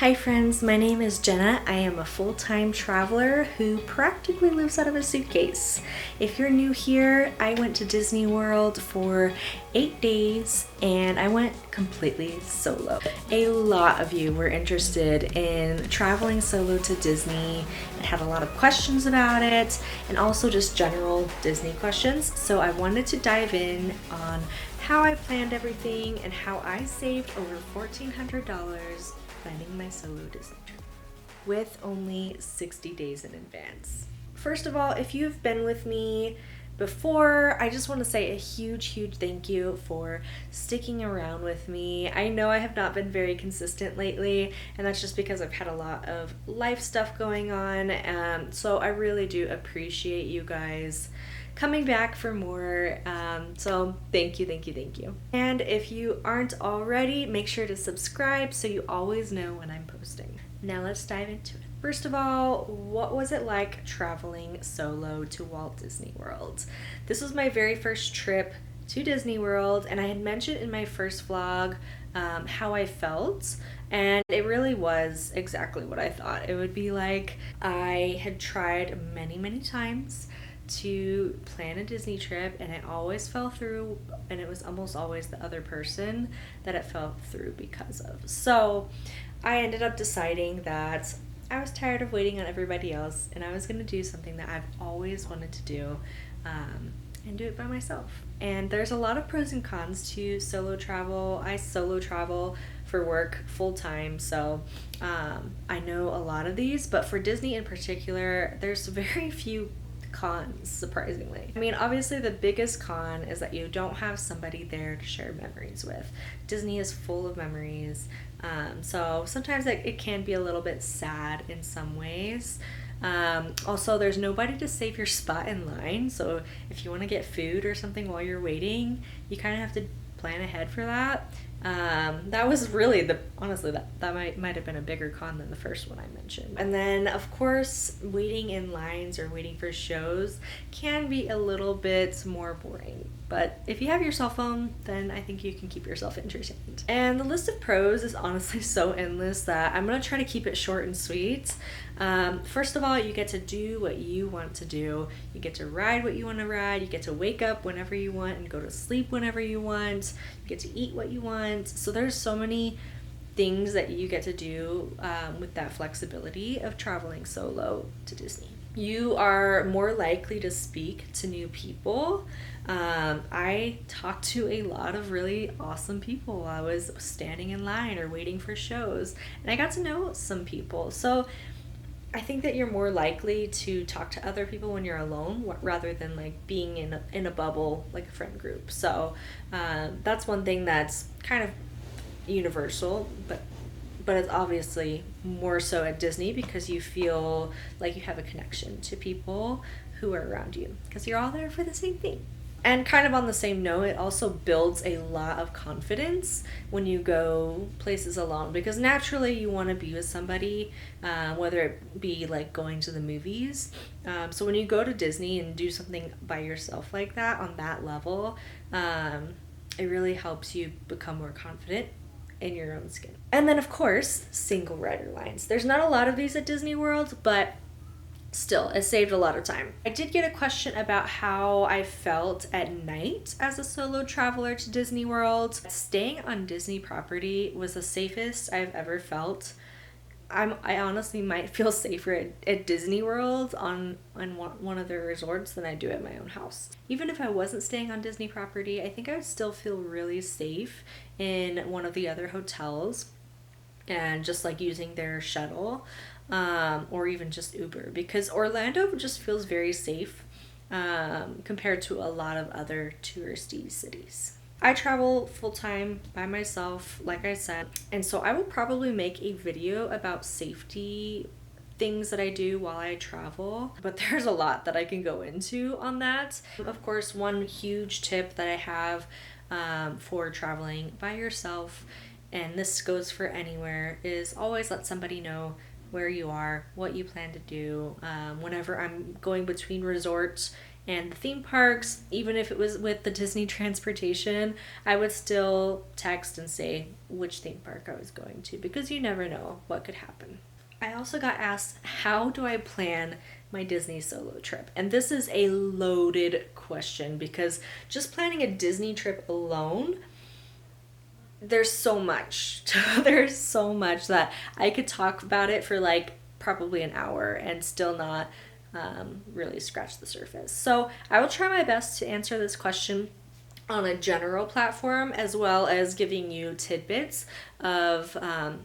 Hi friends, my name is Jenna. I am a full-time traveler who practically lives out of a suitcase. If you're new here, I went to Disney World for 8 days and I went completely solo. A lot of you were interested in traveling solo to Disney and had a lot of questions about it, and also just general Disney questions. So I wanted to dive in on how I planned everything and how I saved over $1,400 planning my solo Disney trip with only 60 days in advance. First of all, if you've been with me before, I just want to say a huge thank you for sticking around with me. I know I have not been very consistent lately, and that's just because I've had a lot of life stuff going on. So I really do appreciate you guys coming back for more. So thank you. And if you aren't already, make sure to subscribe so you always know when I'm posting. Now let's dive into it. First of all, what was it like traveling solo to Walt Disney World? This was my very first trip to Disney World, and I had mentioned in my first vlog how I felt, and it really was exactly what I thought it would be like. I had tried many times to plan a Disney trip, and it always fell through, and it was almost always the other person that it fell through because of. So I ended up deciding that I was tired of waiting on everybody else, and I was going to do something that I've always wanted to do, and do it by myself. And there's a lot of pros and cons to solo travel. I solo travel for work full time, so I know a lot of these, but for Disney in particular, there's very few cons, surprisingly. I mean, obviously the biggest con is that you don't have somebody there to share memories with. Disney is full of memories, so sometimes it can be a little bit sad in some ways. Also, there's nobody to save your spot in line, so if you want to get food or something while you're waiting, you kind of have to plan ahead for that. That was really honestly, that might have been a bigger con than the first one I mentioned. And then of course, waiting in lines or waiting for shows can be a little bit more boring. But if you have your cell phone, then I think you can keep yourself entertained. And the list of pros is honestly so endless that I'm gonna try to keep it short and sweet. First of all, you get to do what you want to do. You get to ride what you want to ride. You get to wake up whenever you want and go to sleep whenever you want. You get to eat what you want. So there's so many things that you get to do with that flexibility of traveling solo to Disney. You are more likely to speak to new people. I talked to a lot of really awesome people while I was standing in line or waiting for shows, and I got to know some people. So I think that you're more likely to talk to other people when you're alone rather than like being in a bubble like a friend group. So that's one thing that's kind of universal, but it's obviously more so at Disney because you feel like you have a connection to people who are around you because you're all there for the same thing. And kind of on the same note, it also builds a lot of confidence when you go places alone, because naturally you want to be with somebody, whether it be like going to the movies. So when you go to Disney and do something by yourself like that on that level, it really helps you become more confident in your own skin. And then of course, single rider lines. There's not a lot of these at Disney World, but still, it saved a lot of time. I did get a question about how I felt at night as a solo traveler to Disney World. Staying on Disney property was the safest I've ever felt. I honestly might feel safer at Disney World on one of their resorts than I do at my own house. Even if I wasn't staying on Disney property, I think I would still feel really safe in one of the other hotels and just like using their shuttle. Or even just Uber, because Orlando just feels very safe compared to a lot of other touristy cities. I travel full-time by myself, like I said, and so I will probably make a video about safety things that I do while I travel, but there's a lot that I can go into on that. Of course, one huge tip that I have for traveling by yourself, and this goes for anywhere, is always let somebody know where you are, what you plan to do. Whenever I'm going between resorts And the theme parks, even if it was with the Disney transportation, I would still text and say which theme park I was going to, because you never know what could happen. I also got asked, how do I plan my Disney solo trip? And this is a loaded question, because just planning a Disney trip alone, there's so much. There's so much that I could talk about it for like probably an hour and still not really scratch the surface. So I will try my best to answer this question on a general platform, as well as giving you tidbits of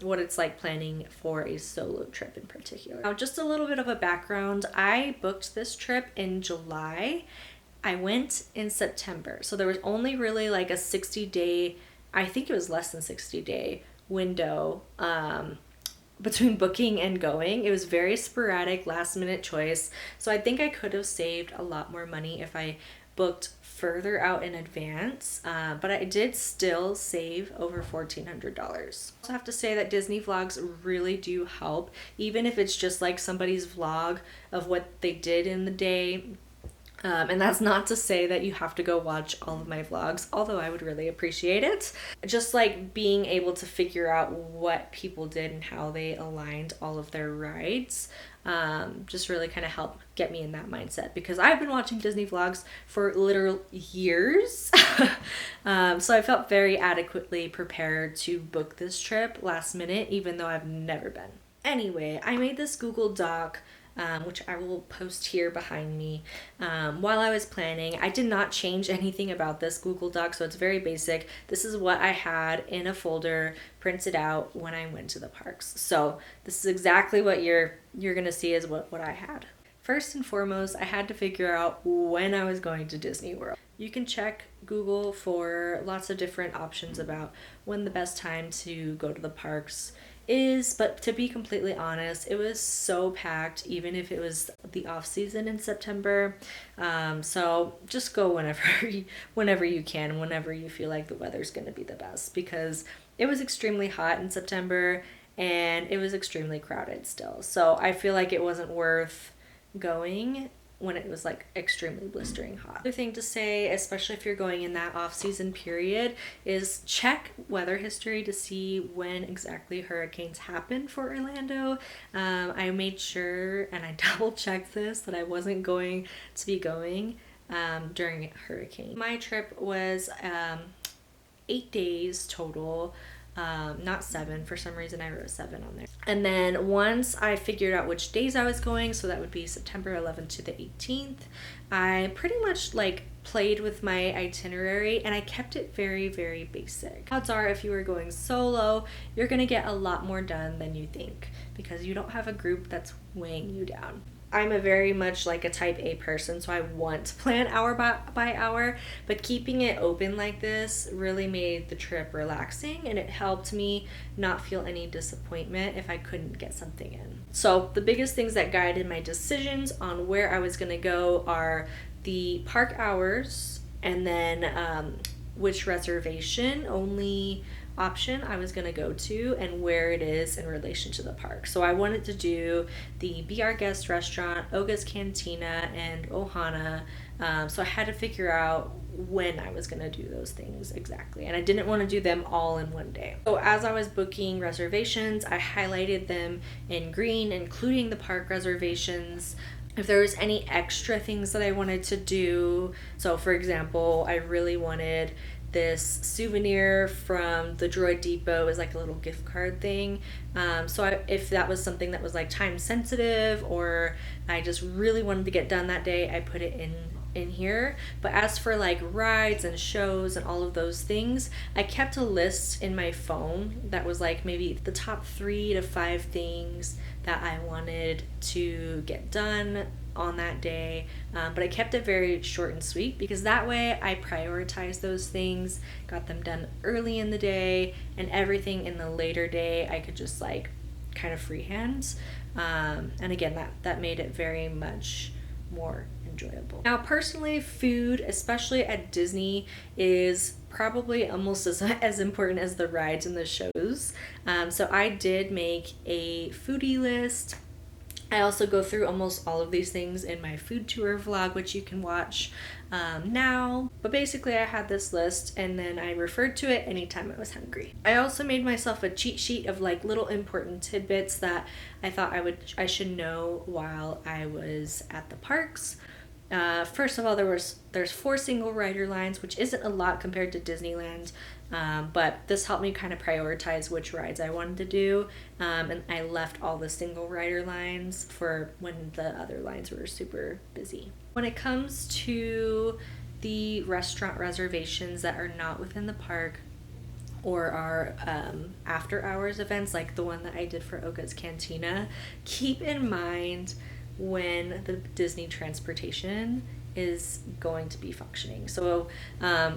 what it's like planning for a solo trip in particular. Now, just a little bit of a background. I booked this trip in July. I went in September. So there was only really like a 60-day, I think it was less than 60-day window between booking and going. It was very sporadic, last minute choice. So I think I could have saved a lot more money if I booked further out in advance, but I did still save over $1,400. I also have to say that Disney vlogs really do help, even if it's just like somebody's vlog of what they did in the day. And that's not to say that you have to go watch all of my vlogs, although I would really appreciate it. Just like being able to figure out what people did and how they aligned all of their rides, just really kind of helped get me in that mindset, because I've been watching Disney vlogs for literal years. So I felt very adequately prepared to book this trip last minute, even though I've never been. Anyway, I made this Google Doc, which I will post here behind me. While I was planning, I did not change anything about this Google Doc, so it's very basic. This is what I had in a folder printed out when I went to the parks. So this is exactly what you're gonna see is what I had. First and foremost, I had to figure out when I was going to Disney World. You can check Google for lots of different options about when the best time to go to the parks is, but to be completely honest, it was so packed, even if it was the off season in September. So just go whenever you can, whenever you feel like the weather's going to be the best, because it was extremely hot in September and it was extremely crowded still. So I feel like it wasn't worth going when it was like extremely blistering hot. Other thing to say, especially if you're going in that off-season period, is check weather history to see when exactly hurricanes happen for Orlando. I made sure and I double checked this that I wasn't going to be going during a hurricane. My trip was 8 days total. Not 7. For some reason I wrote 7 on there. And then once I figured out which days I was going, so that would be September 11th to the 18th, I pretty much like played with my itinerary and I kept it very, very basic. Odds are if you are going solo, you're gonna get a lot more done than you think, because you don't have a group that's weighing you down. I'm a very much like a type A person, so I want to plan hour by hour, but keeping it open like this really made the trip relaxing, and it helped me not feel any disappointment if I couldn't get something in. So the biggest things that guided my decisions on where I was going to go are the park hours, and then which reservation only option I was going to go to and where it is in relation to the park. So I wanted to do the Be Our Guest restaurant, Oga's Cantina, and Ohana. So I had to figure out when I was going to do those things exactly, and I didn't want to do them all in one day. So as I was booking reservations, I highlighted them in green, including the park reservations. If there was any extra things that I wanted to do, so for example, I really wanted this souvenir from the Droid Depot, is like a little gift card thing. If that was something that was like time sensitive, or I just really wanted to get done that day, I put it in here. But as for like rides and shows and all of those things, I kept a list in my phone that was like maybe the top 3 to 5 things that I wanted to get done on that day, but I kept it very short and sweet, because that way I prioritized those things, got them done early in the day, and everything in the later day I could just like kind of freehand, and again that made it very much more enjoyable. Now personally, food, especially at Disney, is probably almost as important as the rides and the shows, so I did make a foodie list, I also go through almost all of these things in my food tour vlog, which you can watch now. But basically I had this list and then I referred to it anytime I was hungry. I also made myself a cheat sheet of like little important tidbits that I thought I should know while I was at the parks. First of all, there's 4 single rider lines, which isn't a lot compared to Disneyland, but this helped me kind of prioritize which rides I wanted to do, and I left all the single rider lines for when the other lines were super busy. When it comes to the restaurant reservations that are not within the park or are after hours events like the one that I did for Oga's Cantina, keep in mind when the Disney transportation is going to be functioning. So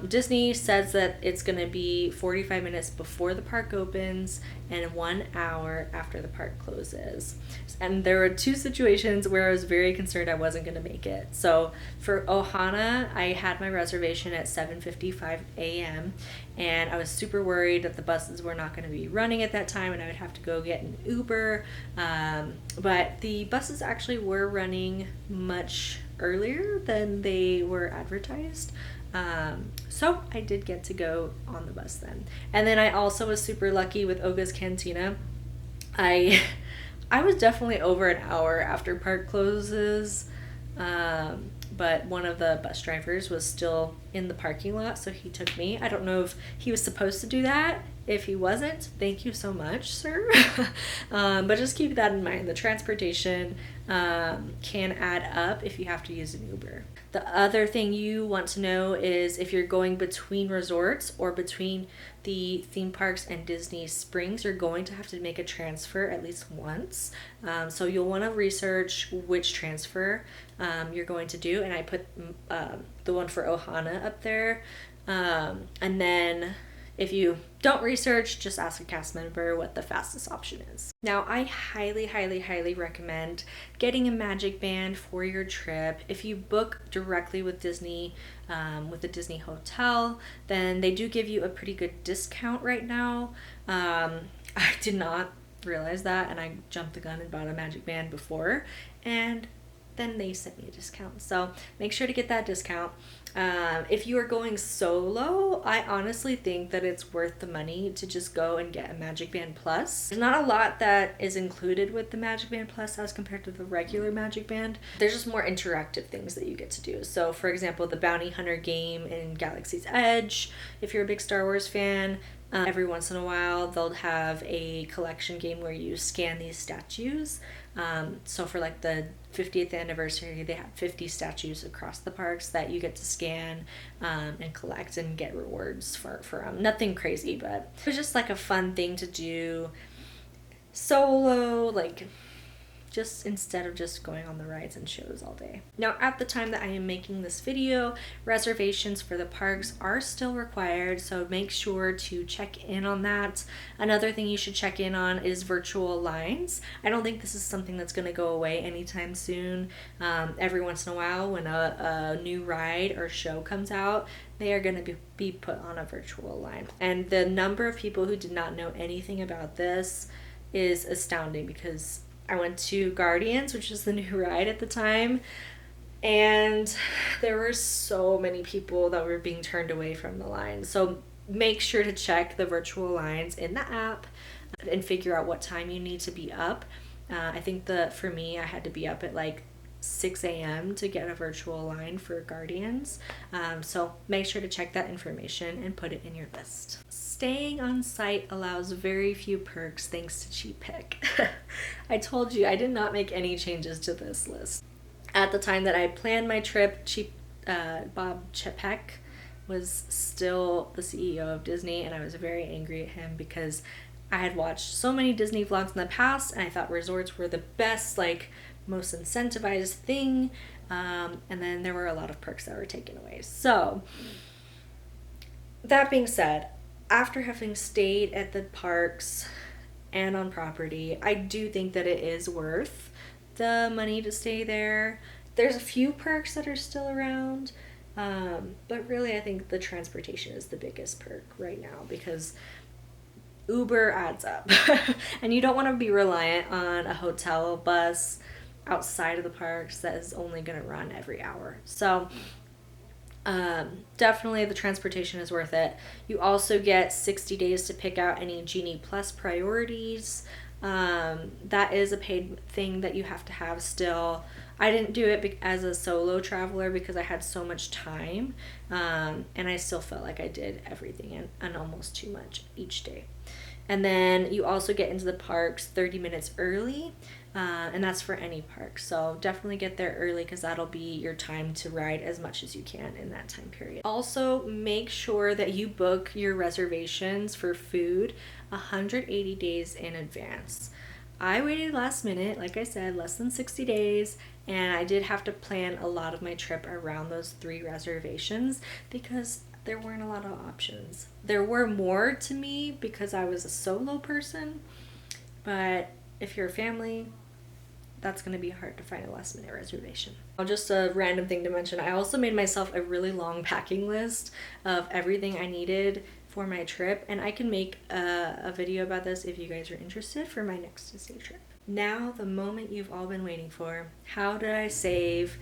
Disney says that it's going to be 45 minutes before the park opens and 1 hour after the park closes. And there were 2 situations where I was very concerned I wasn't going to make it. So for Ohana, I had my reservation at 7:55 a.m. and I was super worried that the buses were not going to be running at that time and I would have to go get an Uber. But the buses actually were running much earlier than they were advertised. So I did get to go on the bus then. And then I also was super lucky with Oga's Cantina. I was definitely over an hour after park closes, but one of the bus drivers was still in the parking lot, so he took me. I don't know if he was supposed to do that. If he wasn't, thank you so much, sir. But just keep that in mind. The transportation can add up if you have to use an Uber. The other thing you want to know is if you're going between resorts or between the theme parks and Disney Springs, you're going to have to make a transfer at least once. So you'll want to research which transfer you're going to do. And I put the one for Ohana up there. And then if you don't research, just ask a cast member what the fastest option is. Now, I highly, highly, highly recommend getting a Magic Band for your trip. If you book directly with Disney, with the Disney hotel, then they do give you a pretty good discount right now. I did not realize that, and I jumped the gun and bought a Magic Band before, and then they sent me a discount. So make sure to get that discount. If you are going solo, I honestly think that it's worth the money to just go and get a Magic Band Plus. There's not a lot that is included with the Magic Band Plus as compared to the regular Magic Band. There's just more interactive things that you get to do. So for example, the Bounty Hunter game in Galaxy's Edge, if you're a big Star Wars fan, every once in a while they'll have a collection game where you scan these statues. So for like the 50th anniversary, they have 50 statues across the parks that you get to scan and collect and get rewards for nothing crazy, but it was just like a fun thing to do solo, like just instead of just going on the rides and shows all day. Now, at the time that I am making this video, reservations for the parks are still required, so make sure to check in on that. Another thing you should check in on is virtual lines. I don't think this is something that's going to go away anytime soon. Every once in a while, when a new ride or show comes out, they are going to be put on a virtual line. And the number of people who did not know anything about this is astounding, because I went to Guardians, which was the new ride at the time, and there were so many people that were being turned away from the line. So make sure to check the virtual lines in the app and figure out what time you need to be up. I think for me, I had to be up at like 6 a.m. to get a virtual line for Guardians. So make sure to check that information and put it in your list. Staying on site allows very few perks thanks to Cheap Pick. I told you I did not make any changes to this list. At the time that I planned my trip, Bob Chapek was still the CEO of Disney, and I was very angry at him because I had watched so many Disney vlogs in the past and I thought resorts were the best, like most incentivized thing, and then there were a lot of perks that were taken away. So that being said, after having stayed at the parks and on property, I do think that it is worth the money to stay there. There's a few perks that are still around, but really I think the transportation is the biggest perk right now, because Uber adds up and you don't want to be reliant on a hotel bus outside of the parks that is only going to run every hour. So definitely the transportation is worth it. You also get 60 days to pick out any Genie Plus priorities. That is a paid thing that you have to have still. I didn't do it as a solo traveler because I had so much time, and I still felt like I did everything and almost too much each day. And then you also get into the parks 30 minutes early, and that's for any park. So definitely get there early because that'll be your time to ride as much as you can in that time period. Also, make sure that you book your reservations for food 180 days in advance. I waited last minute, like I said, less than 60 days, and I did have to plan a lot of my trip around those 3 reservations because there weren't a lot of options. There were more to me because I was a solo person, but if you're a family, that's going to be hard to find a last minute reservation. Just a random thing to mention, I also made myself a really long packing list of everything I needed for my trip, and I can make a video about this if you guys are interested for my next Disney trip. Now, the moment you've all been waiting for. How did I save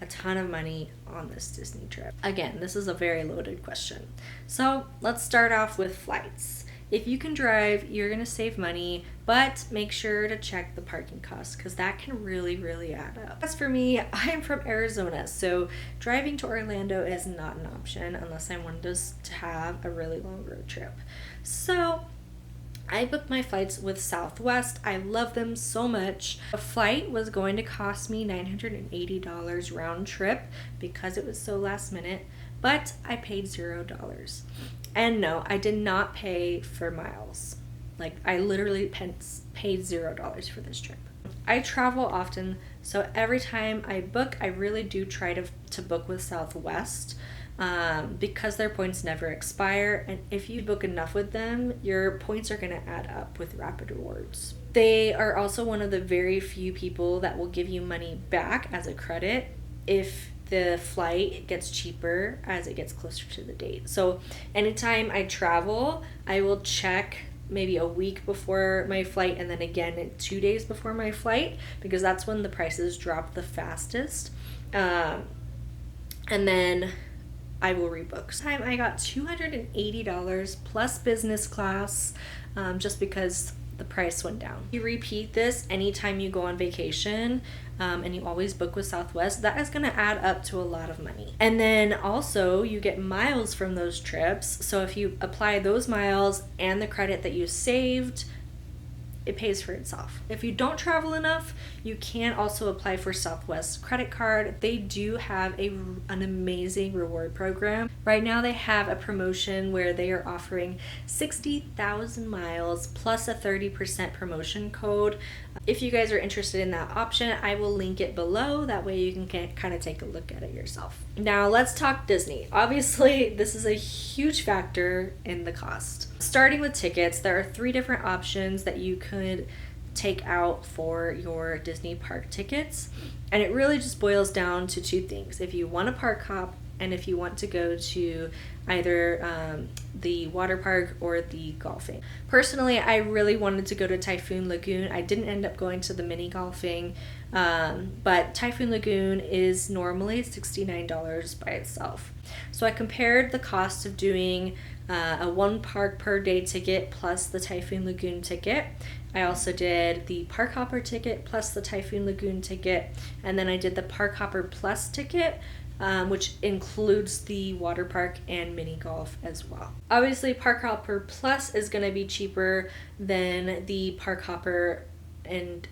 a ton of money on this Disney trip? Again, this is a very loaded question. So let's start off with flights. If you can drive, you're gonna save money, but make sure to check the parking costs because that can really add up. As for me, I am from Arizona, so driving to Orlando is not an option unless I wanted to have a really long road trip. So I booked my flights with Southwest. I love them so much. A flight was going to cost me $980 round trip because it was so last minute, but I paid $0. And no, I did not pay for miles. Like, I literally paid $0 for this trip. I travel often, so every time I book, I really do try to book with Southwest. Because their points never expire, and if you book enough with them, your points are going to add up with Rapid Rewards. They are also one of the very few people that will give you money back as a credit if the flight gets cheaper as it gets closer to the date. So anytime I travel, I will check maybe a week before my flight and then again 2 days before my flight because that's when the prices drop the fastest. And then I will rebook. This time I got $280 plus business class just because the price went down. You repeat this anytime you go on vacation and you always book with Southwest, that is going to add up to a lot of money. And then also you get miles from those trips. So if you apply those miles and the credit that you saved, it pays for itself. If you don't travel enough, you can also apply for Southwest credit card. They do have an amazing reward program. Right now they have a promotion where they are offering 60,000 miles plus a 30% promotion code. If you guys are interested in that option, I will link it below. That way you can kind of take a look at it yourself. Now let's talk Disney. Obviously, this is a huge factor in the cost. Starting with tickets, there are 3 different options that you could take out for your Disney park tickets. And it really just boils down to 2 things. If you want a park hop and if you want to go to either the water park or the golfing. Personally, I really wanted to go to Typhoon Lagoon. I didn't end up going to the mini golfing, but Typhoon Lagoon is normally $69 by itself. So I compared the cost of doing a 1 park per day ticket plus the Typhoon Lagoon ticket. I also did the Park Hopper ticket plus the Typhoon Lagoon ticket, and then I did the Park Hopper Plus ticket, which includes the water park and mini golf as well. Obviously, Park Hopper Plus is going to be cheaper than the Park Hopper and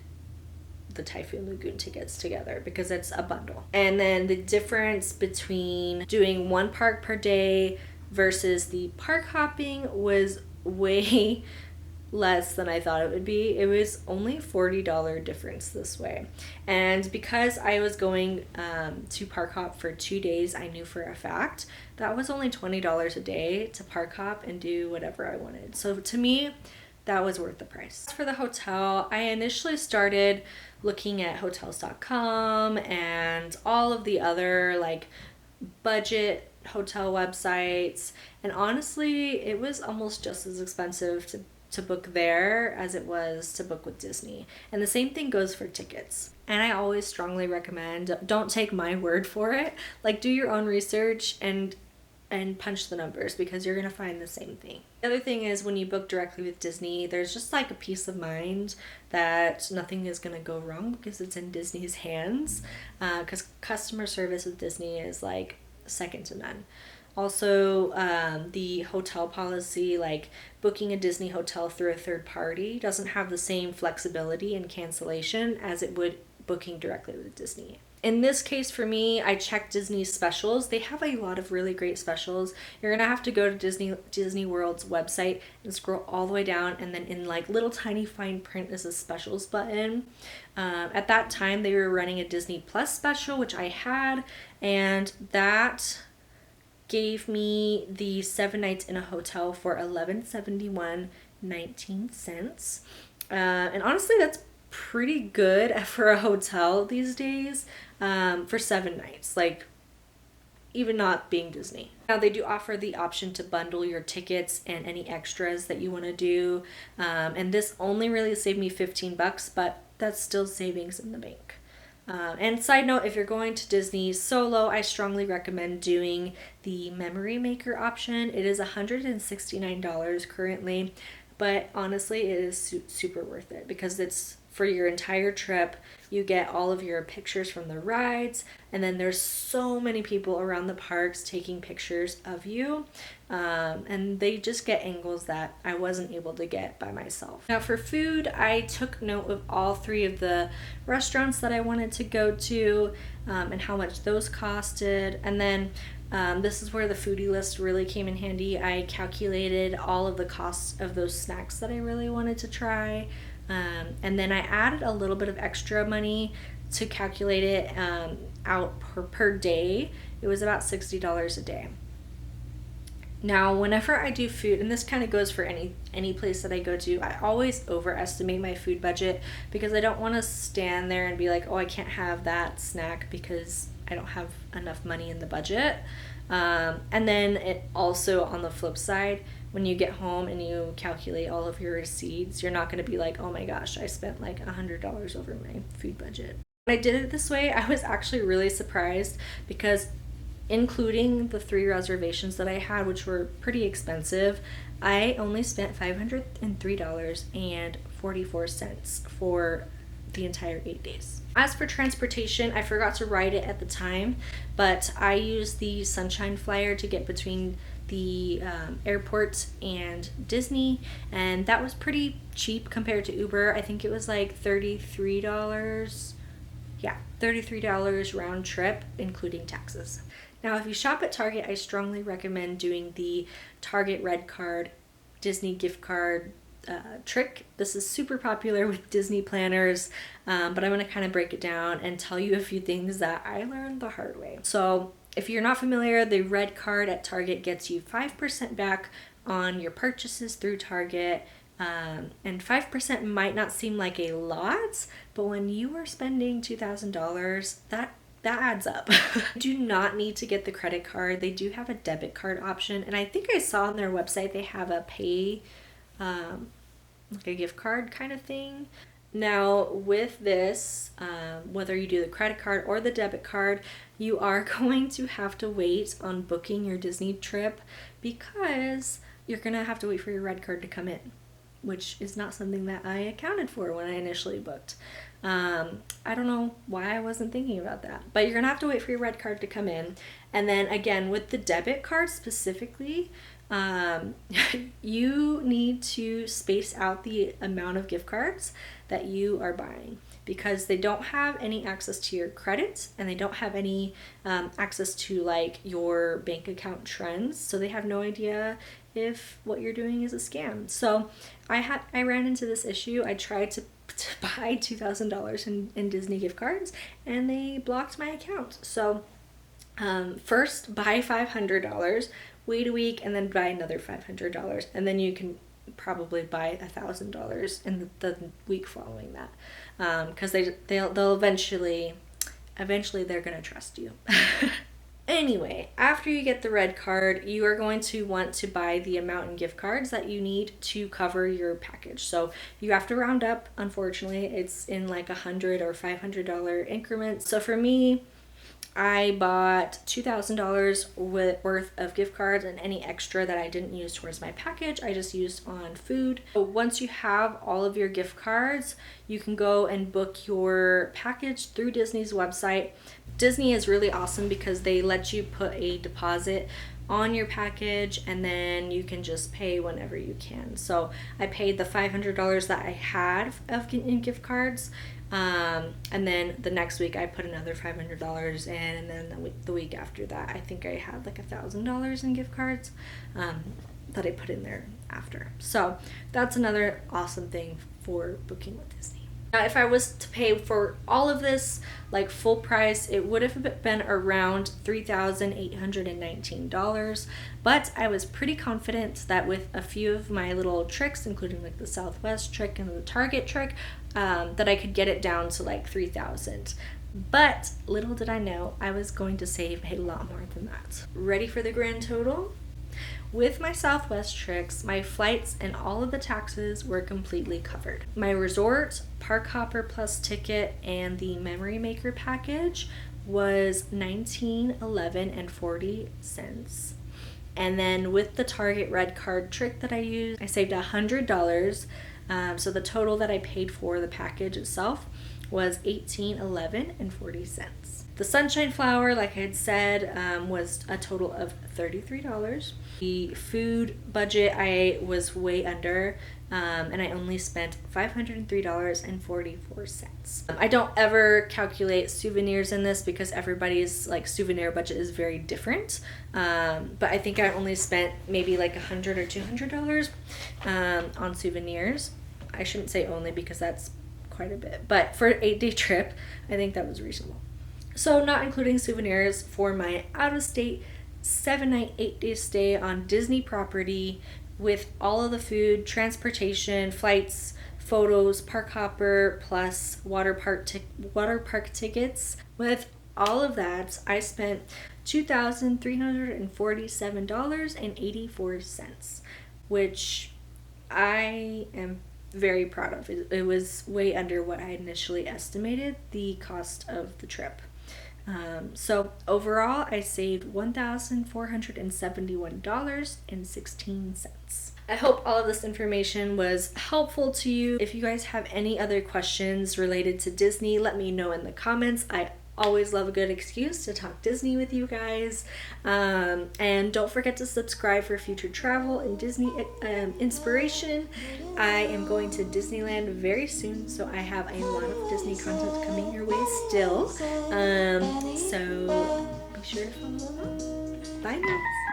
the Typhoon Lagoon tickets together because it's a bundle. And then the difference between doing 1 park per day versus the park hopping was way less than I thought it would be. It was only $40 difference this way. And because I was going to park hop for 2 days, I knew for a fact that was only $20 a day to park hop and do whatever I wanted. So to me, that was worth the price. For the hotel, I initially started looking at hotels.com and all of the other like budget hotel websites, and honestly it was almost just as expensive to book there as it was to book with Disney. And the same thing goes for tickets. And I always strongly recommend, don't take my word for it. Like, do your own research and punch the numbers, because you're gonna find the same thing. The other thing is, when you book directly with Disney, there's just like a peace of mind that nothing is gonna go wrong because it's in Disney's hands. Because customer service with Disney is like second to none. Also, the hotel policy, like booking a Disney hotel through a third party, doesn't have the same flexibility and cancellation as it would booking directly with Disney. In this case for me, I checked Disney's specials. They have a lot of really great specials. You're gonna have to go to Disney World's website and scroll all the way down, and then in like little tiny fine print is a specials button. At that time, they were running a Disney Plus special, which I had, and that gave me the 7 nights in a hotel for $11.71.19. And honestly, that's pretty good for a hotel these days, for 7 nights, like even not being Disney. Now, they do offer the option to bundle your tickets and any extras that you want to do, and this only really saved me $15, but that's still savings in the bank. And side note, if you're going to Disney solo, I strongly recommend doing the MemoryMaker option. It is $169 currently, but honestly, it is super worth it because it's for your entire trip. You get all of your pictures from the rides, and then there's so many people around the parks taking pictures of you, and they just get angles that I wasn't able to get by myself. Now for food, I took note of all 3 of the restaurants that I wanted to go to, and how much those costed, and then this is where the foodie list really came in handy. I calculated all of the costs of those snacks that I really wanted to try. And then I added a little bit of extra money to calculate it out per day. It was about $60 a day. Now, whenever I do food, and this kind of goes for any place that I go to, I always overestimate my food budget because I don't want to stand there and be like, oh, I can't have that snack because I don't have enough money in the budget. And then it also, on the flip side, when you get home and you calculate all of your receipts, you're not going to be like, oh my gosh, I spent like $100 over my food budget. When I did it this way, I was actually really surprised because including the 3 reservations that I had, which were pretty expensive, I only spent $503.44 for the entire 8 days. As for transportation, I forgot to write it at the time, but I used the Sunshine Flyer to get between the airport and Disney, and that was pretty cheap compared to Uber. I think it was like $33. Yeah, $33 round trip, including taxes. Now, if you shop at Target, I strongly recommend doing the Target Red Card Disney gift card trick. This is super popular with Disney planners, but I'm going to kind of break it down and tell you a few things that I learned the hard way. So if you're not familiar, the red card at Target gets you 5% back on your purchases through Target. And 5% might not seem like a lot, but when you are spending $2,000, that adds up. You do not need to get the credit card. They do have a debit card option, and I think I saw on their website they have a pay, like a gift card kind of thing. Now with this, whether you do the credit card or the debit card, you are going to have to wait on booking your Disney trip because you're gonna have to wait for your red card to come in, which is not something that I accounted for when I initially booked. I don't know why I wasn't thinking about that, but you're gonna have to wait for your red card to come in. And then again, with the debit card specifically, you need to space out the amount of gift cards that you are buying because they don't have any access to your credit and they don't have any access to like your bank account trends, so they have no idea if what you're doing is a scam. So I ran into this issue. I tried to buy $2,000 in Disney gift cards and they blocked my account. So first buy $500, wait a week, and then buy another $500, and then you can probably buy $1,000 in the week following that, because they'll eventually they're gonna trust you. Anyway, after you get the red card, you are going to want to buy the amount in gift cards that you need to cover your package. So you have to round up. Unfortunately, it's in like $100 or $500 increments. So for me, I bought $2,000 worth of gift cards, and any extra that I didn't use towards my package, I just used on food. So once you have all of your gift cards, you can go and book your package through Disney's website. Disney is really awesome because they let you put a deposit on your package and then you can just pay whenever you can. So I paid the $500 that I had in gift cards, and then the next week I put another $500 in, and then the week after that I think I had like $1,000 in gift cards that I put in there after. So that's another awesome thing for booking with Disney. Now, if I was to pay for all of this, like full price, it would have been around $3,819. But I was pretty confident that with a few of my little tricks, including like the Southwest trick and the Target trick, that I could get it down to like $3,000. But little did I know, I was going to save a lot more than that. Ready for the grand total? With my Southwest tricks, my flights and all of the taxes were completely covered. My resort, Park Hopper Plus ticket, and the MemoryMaker package was $19.11.40. And then with the Target red card trick that I used, I saved $100. So the total that I paid for the package itself was $18.11.40. The Sunshine Flower, like I had said, was a total of $33. The food budget I was way under, and I only spent $503.44. I don't ever calculate souvenirs in this because everybody's like souvenir budget is very different. But I think I only spent maybe like $100 or $200 on souvenirs. I shouldn't say only because that's quite a bit, but for an 8-day trip, I think that was reasonable. So not including souvenirs, for my out-of-state 7-night, 8-day stay on Disney property with all of the food, transportation, flights, photos, park hopper, plus water park tickets. With all of that, I spent $2,347.84, which I am very proud of. It was way under what I initially estimated the cost of the trip. So overall, I saved $1,471.16. I hope all of this information was helpful to you. If you guys have any other questions related to Disney, let me know in the comments. I always love a good excuse to talk Disney with you guys. And don't forget to subscribe for future travel and Disney inspiration. I am going to Disneyland very soon, so I have a lot of Disney content coming your way still. So be sure to follow along. Bye, guys.